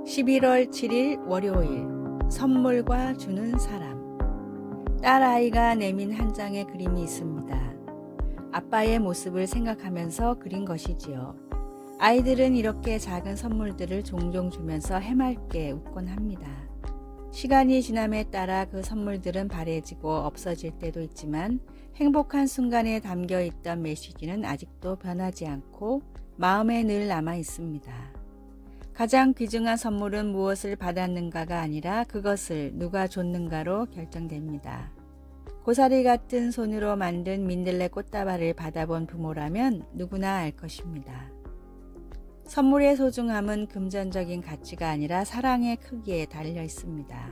11월 7일 월요일 선물과 주는 사람. 딸아이가 내민 한 장의 그림이 있습니다. 아빠의 모습을 생각하면서 그린 것이지요. 아이들은 이렇게 작은 선물들을 종종 주면서 해맑게 웃곤 합니다. 시간이 지남에 따라 그 선물들은 바래지고 없어질 때도 있지만 행복한 순간에 담겨 있던 메시지는 아직도 변하지 않고 마음에 늘 남아 있습니다. 가장 귀중한 선물은 무엇을 받았는가가 아니라 그것을 누가 줬는가로 결정됩니다. 고사리 같은 손으로 만든 민들레 꽃다발을 받아본 부모라면 누구나 알 것입니다. 선물의 소중함은 금전적인 가치가 아니라 사랑의 크기에 달려 있습니다.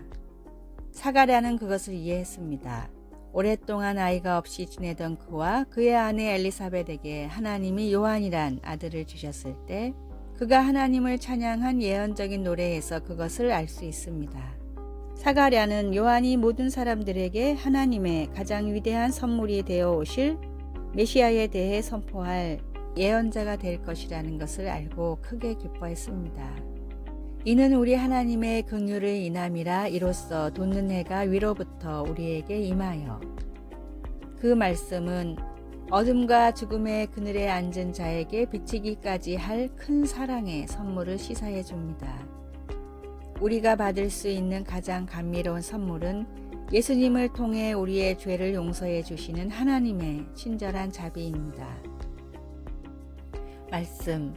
사가랴는 그것을 이해했습니다. 오랫동안 아이가 없이 지내던 그와 그의 아내 엘리사벳에게 하나님이 요한이란 아들을 주셨을 때 그가 하나님을 찬양한 예언적인 노래에서 그것을 알 수 있습니다. 사가랴는 요한이 모든 사람들에게 하나님의 가장 위대한 선물이 되어 오실 메시아에 대해 선포할 예언자가 될 것이라는 것을 알고 크게 기뻐했습니다. 이는 우리 하나님의 긍휼을 인함이라 이로써 돋는 해가 위로부터 우리에게 임하여. 그 말씀은 어둠과 죽음의 그늘에 앉은 자에게 비치기까지 할 큰 사랑의 선물을 시사해 줍니다. 우리가 받을 수 있는 가장 감미로운 선물은 예수님을 통해 우리의 죄를 용서해 주시는 하나님의 친절한 자비입니다. 말씀.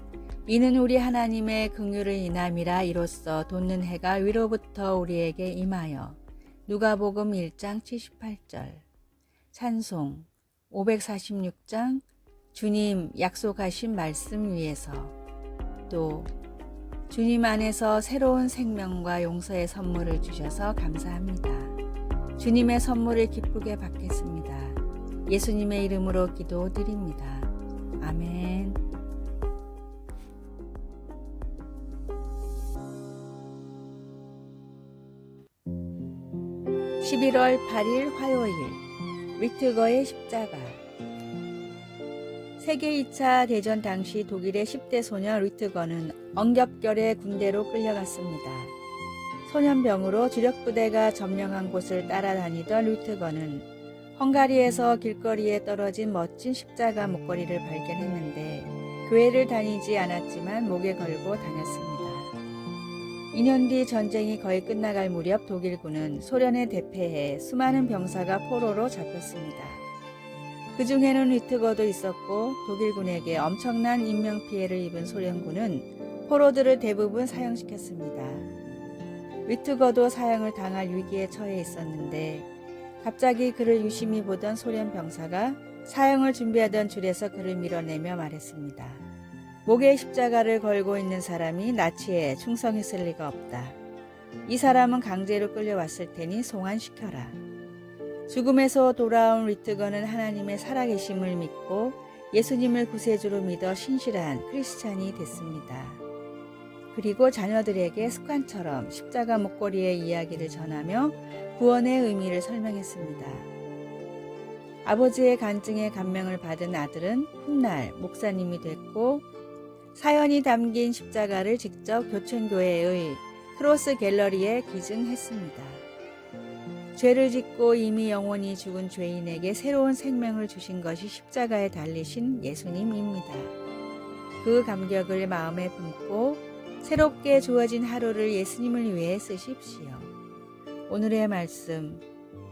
이는 우리 하나님의 긍휼을 인함이라 이로써 돋는 해가 위로부터 우리에게 임하여. 누가복음 1장 78절. 찬송 546장 주님 약속하신 말씀 위에서. 또 주님 안에서 새로운 생명과 용서의 선물을 주셔서 감사합니다. 주님의 선물을 기쁘게 받겠습니다. 예수님의 이름으로 기도드립니다. 아멘. (11월 8일) 화요일 위트거의 십자가. 세계 2차 대전 당시 독일의 10대 소년 위트거는 엉겹결에 군대로 끌려갔습니다. 소년병으로 주력부대가 점령한 곳을 따라다니던 위트거는 헝가리에서 길거리에 떨어진 멋진 십자가 목걸이를 발견했는데 교회를 다니지 않았지만 목에 걸고 다녔습니다. 2년 뒤 전쟁이 거의 끝나갈 무렵 독일군은 소련에 대패해 수많은 병사가 포로로 잡혔습니다. 그 중에는 위트거도 있었고 독일군에게 엄청난 인명피해를 입은 소련군은 포로들을 대부분 사형시켰습니다. 위트거도 사형을 당할 위기에 처해 있었는데 갑자기 그를 유심히 보던 소련 병사가 사형을 준비하던 줄에서 그를 밀어내며 말했습니다. 목에 십자가를 걸고 있는 사람이 나치에 충성했을 리가 없다. 이 사람은 강제로 끌려왔을 테니 송환시켜라. 죽음에서 돌아온 위트거는 하나님의 살아계심을 믿고 예수님을 구세주로 믿어 신실한 크리스찬이 됐습니다. 그리고 자녀들에게 습관처럼 십자가 목걸이의 이야기를 전하며 구원의 의미를 설명했습니다. 아버지의 간증에 감명을 받은 아들은 훗날 목사님이 됐고 사연이 담긴 십자가를 직접 교천교회의 크로스 갤러리에 기증했습니다. 죄를 짓고 이미 영원히 죽은 죄인에게 새로운 생명을 주신 것이 십자가에 달리신 예수님입니다. 그 감격을 마음에 품고 새롭게 주어진 하루를 예수님을 위해 쓰십시오. 오늘의 말씀.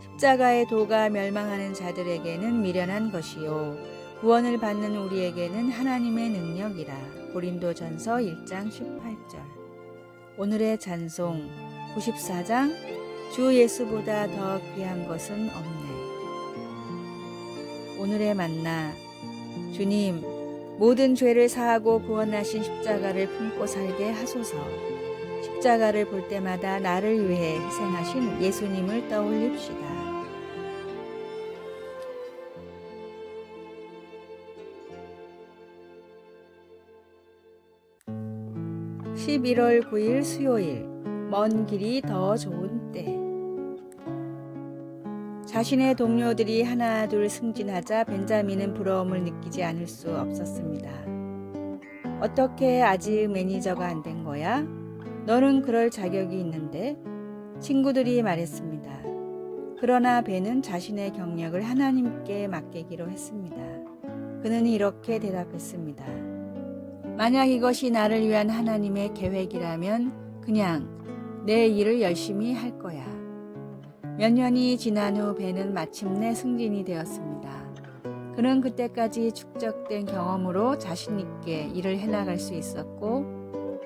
십자가의 도가 멸망하는 자들에게는 미련한 것이요 구원을 받는 우리에게는 하나님의 능력이라. 고린도전서 1장 18절. 오늘의 찬송 94장 주 예수보다 더 귀한 것은 없네. 오늘의 만나. 주님, 모든 죄를 사하고 구원하신 십자가를 품고 살게 하소서. 십자가를 볼 때마다 나를 위해 희생하신 예수님을 떠올립시다. 11월 9일 수요일. 먼 길이 더 좋은 때. 자신의 동료들이 하나 둘 승진하자 벤자민은 부러움을 느끼지 않을 수 없었습니다. 어떻게 아직 매니저가 안 된 거야? 너는 그럴 자격이 있는데 친구들이 말했습니다. 그러나 벤은 자신의 경력을 하나님께 맡기기로 했습니다. 그는 이렇게 대답했습니다. 만약 이것이 나를 위한 하나님의 계획이라면 그냥 내 일을 열심히 할 거야. 몇 년이 지난 후 벤은 마침내 승진이 되었습니다. 그는 그때까지 축적된 경험으로 자신 있게 일을 해나갈 수 있었고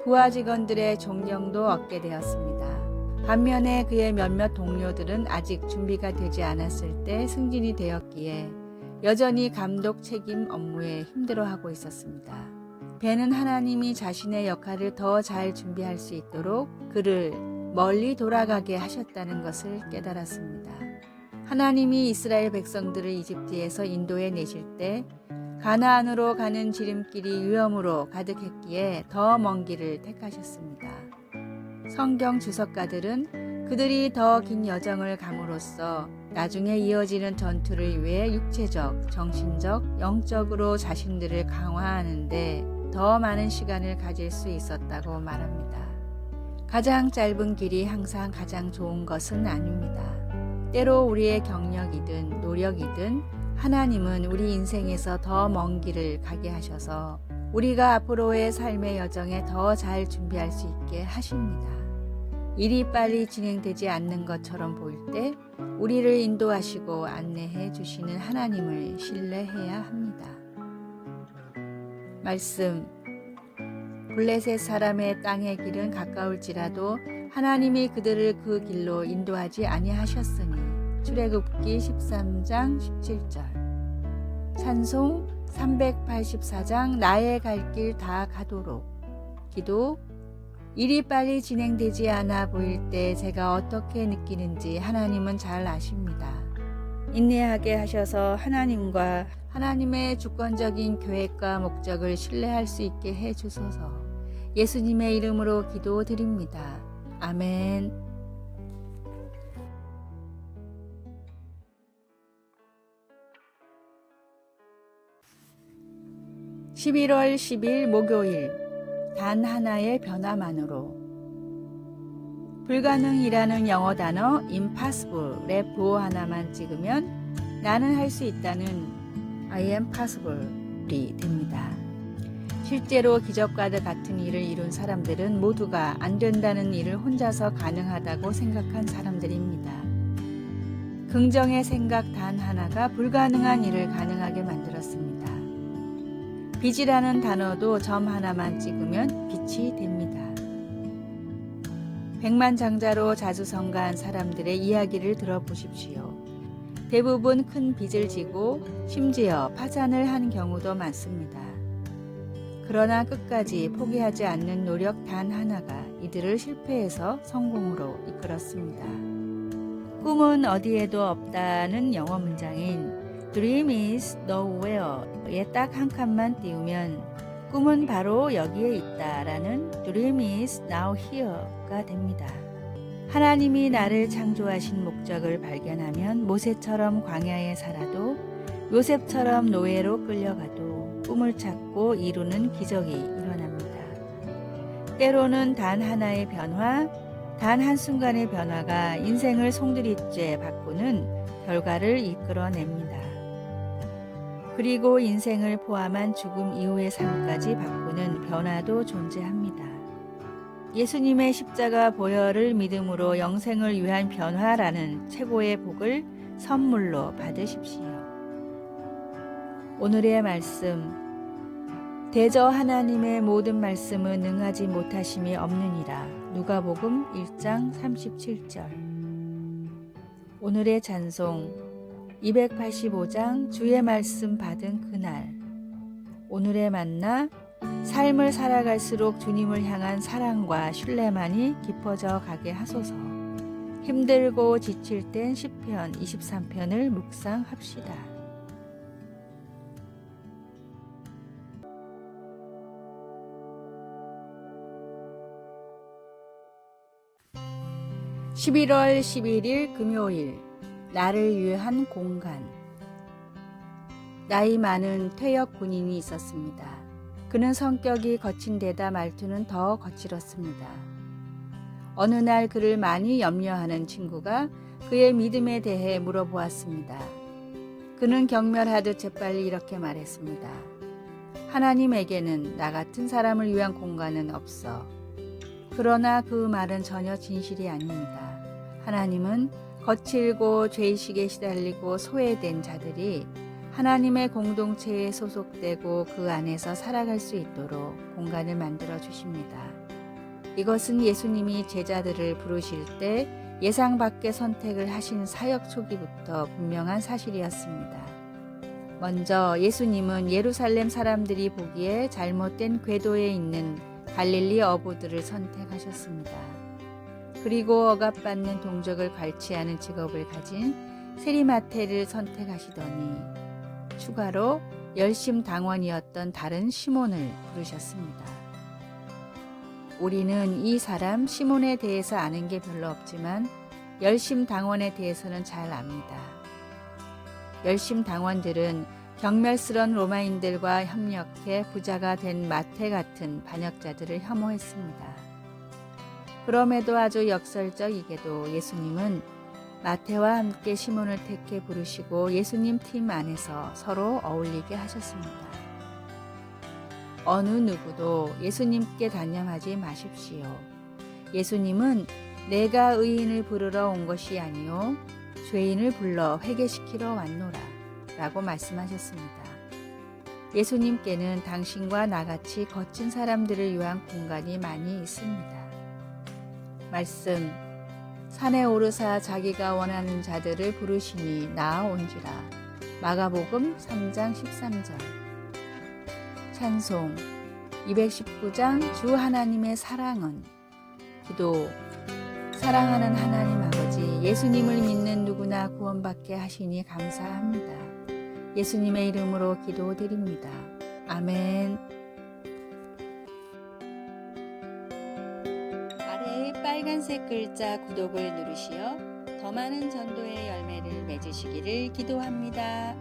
부하 직원들의 존경도 얻게 되었습니다. 반면에 그의 몇몇 동료들은 아직 준비가 되지 않았을 때 승진이 되었기에 여전히 감독 책임 업무에 힘들어하고 있었습니다. 벤은 하나님이 자신의 역할을 더 잘 준비할 수 있도록 그를 멀리 돌아가게 하셨다는 것을 깨달았습니다. 하나님이 이스라엘 백성들을 이집트에서 인도해 내실 때 가나안으로 가는 지름길이 위험으로 가득했기에 더 먼 길을 택하셨습니다. 성경 주석가들은 그들이 더 긴 여정을 감으로써 나중에 이어지는 전투를 위해 육체적, 정신적, 영적으로 자신들을 강화하는 데 더 많은 시간을 가질 수 있었다고 말합니다. 가장 짧은 길이 항상 가장 좋은 것은 아닙니다. 때로 우리의 경력이든 노력이든 하나님은 우리 인생에서 더 먼 길을 가게 하셔서 우리가 앞으로의 삶의 여정에 더 잘 준비할 수 있게 하십니다. 일이 빨리 진행되지 않는 것처럼 보일 때 우리를 인도하시고 안내해 주시는 하나님을 신뢰해야 합니다. 말씀. 블레셋 사람의 땅의 길은 가까울지라도 하나님이 그들을 그 길로 인도하지 아니하셨으니. 출애굽기 13장 17절. 찬송 384장 나의 갈 길 다 가도록. 기도. 일이 빨리 진행되지 않아 보일 때 제가 어떻게 느끼는지 하나님은 잘 아십니다. 인내하게 하셔서 하나님과 하나님의 주권적인 계획과 목적을 신뢰할 수 있게 해 주소서. 예수님의 이름으로 기도드립니다. 아멘. 11월 10일 목요일. 단 하나의 변화만으로. 불가능이라는 영어 단어 impossible의 부호 하나만 찍으면 나는 할 수 있다는 I am possible이 됩니다. 실제로 기적과도 같은 일을 이룬 사람들은 모두가 안 된다는 일을 혼자서 가능하다고 생각한 사람들입니다. 긍정의 생각 단 하나가 불가능한 일을 가능하게 만들었습니다. 빛이라는 단어도 점 하나만 찍으면 빛이 됩니다. 백만장자로 자주성가한 사람들의 이야기를 들어보십시오. 대부분 큰 빚을 지고 심지어 파산을 한 경우도 많습니다. 그러나 끝까지 포기하지 않는 노력 단 하나가 이들을 실패에서 성공으로 이끌었습니다. 꿈은 어디에도 없다는 영어 문장인 Dream is nowhere에 딱 한 칸만 띄우면 꿈은 바로 여기에 있다라는 Dream is now here가 됩니다. 하나님이 나를 창조하신 목적을 발견하면 모세처럼 광야에 살아도 요셉처럼 노예로 끌려가도 꿈을 찾고 이루는 기적이 일어납니다. 때로는 단 하나의 변화, 단 한순간의 변화가 인생을 송두리째 바꾸는 결과를 이끌어냅니다. 그리고 인생을 포함한 죽음 이후의 삶까지 바꾸는 변화도 존재합니다. 예수님의 십자가 보혈을 믿음으로 영생을 위한 변화라는 최고의 복을 선물로 받으십시오. 오늘의 말씀. 대저 하나님의 모든 말씀은 능하지 못하심이 없느니라. 누가복음 1장 37절. 오늘의 찬송. 285장 주의 말씀 받은 그날. 오늘의 만나. 삶을 살아갈수록 주님을 향한 사랑과 신뢰만이 깊어져 가게 하소서. 힘들고 지칠 땐 시편 23편을 묵상합시다. (11월 11일) 금요일. 나를 위한 공간. 나이 많은 퇴역 군인이 있었습니다. 그는 성격이 거친 데다 말투는 더 거칠었습니다. 어느 날 그를 많이 염려하는 친구가 그의 믿음에 대해 물어보았습니다. 그는 경멸하듯 재빨리 이렇게 말했습니다. 하나님에게는 나 같은 사람을 위한 공간은 없어. 그러나 그 말은 전혀 진실이 아닙니다. 하나님은 거칠고 죄의식에 시달리고 소외된 자들이 하나님의 공동체에 소속되고 그 안에서 살아갈 수 있도록 공간을 만들어 주십니다. 이것은 예수님이 제자들을 부르실 때 예상 밖의 선택을 하신 사역 초기부터 분명한 사실이었습니다. 먼저 예수님은 예루살렘 사람들이 보기에 잘못된 궤도에 있는 갈릴리 어부들을 선택하셨습니다. 그리고 억압받는 동족을 관치하는 직업을 가진 세리마태를 선택하시더니 추가로 열심당원이었던 다른 시몬을 부르셨습니다. 우리는 이 사람 시몬에 대해서 아는 게 별로 없지만 열심당원에 대해서는 잘 압니다. 열심당원들은 경멸스런 로마인들과 협력해 부자가 된 마태 같은 반역자들을 혐오했습니다. 그럼에도 아주 역설적이게도 예수님은 마태와 함께 시몬을 택해 부르시고 예수님 팀 안에서 서로 어울리게 하셨습니다. 어느 누구도 예수님께 단념하지 마십시오. 예수님은 내가 의인을 부르러 온 것이 아니요 죄인을 불러 회개시키러 왔노라 라고 말씀하셨습니다. 예수님께는 당신과 나같이 거친 사람들을 위한 공간이 많이 있습니다. 말씀, 산에 오르사 자기가 원하는 자들을 부르시니 나아온지라. 마가복음 3장 13절. 찬송 219장 주 하나님의 사랑은. 기도, 사랑하는 하나님 아버지, 예수님을 믿는 누구나 구원받게 하시니 감사합니다. 예수님의 이름으로 기도드립니다. 아멘. 아래의 빨간색 글자 구독을 누르시어 더 많은 전도의 열매를 맺으시기를 기도합니다.